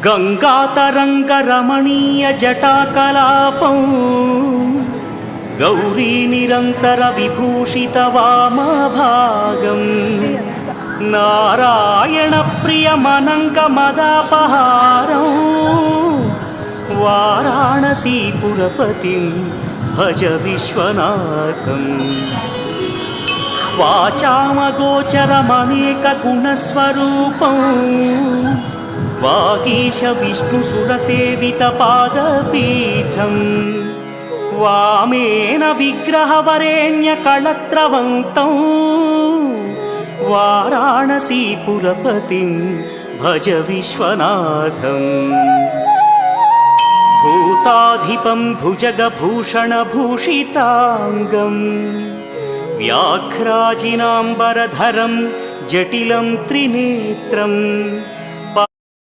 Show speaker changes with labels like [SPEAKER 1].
[SPEAKER 1] गङ्गातरङ्गरमणीयजटाकलापं गौरीनिरन्तरविभूषितवामभागम् नारायणप्रियमनङ्गमदापहारं वाराणसीपुरपतिं भज विश्वनाथम् वाचामगोचरमनेकगुणस्वरूपं वागीश विष्णुसुरसेवितपादपीठम् वामेन विग्रहवरेण्यकळत्रवन्तं वाराणसीपुरपतिं भज विश्वनाथम् भूताधिपं भुजगभूषणभूषिताङ्गम् व्याघ्राजिनाम्बरधरं जटिलं त्रिनेत्रम्